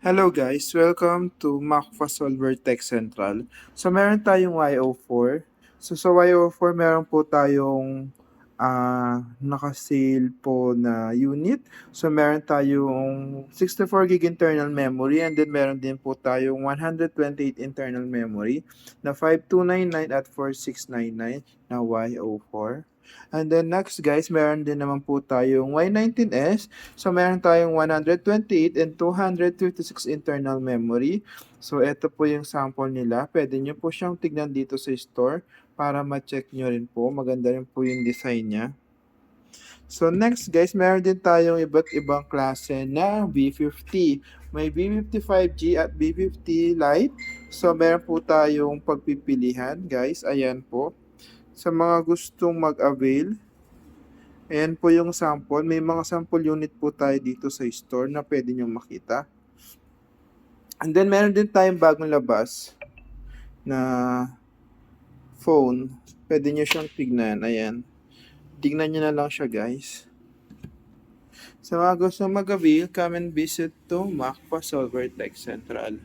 Hello guys, welcome to Macfa Solver Tech Central. So meron tayong Y04. So sa Y04 meron po tayong naka-sale po na unit. So meron tayong 64 GB internal memory and then meron din po tayong 128 internal memory na 5299 at 4699 na Y04. And then next guys, meron din naman po tayong Y19S. So meron tayong 128 and 256 internal memory. So ito po yung sample nila. Pwede nyo po siyang tignan dito sa store para ma-check nyo rin po. Maganda rin po yung design niya. So next guys, meron din tayong iba't ibang klase na B50. May B55G at B50 Lite. So meron po tayong pagpipilihan guys. Ayan po. Sa mga gustong mag-avail, ayan po yung sample. May mga sample unit po tayo dito sa store na pwede nyo makita. And then meron din tayong bagong labas na phone. Pwede nyo siyang tignan. Ayan. Tignan nyo na lang siya guys. Sa mga gusto mag-avail, come and visit to Macfa Solver Tech Central.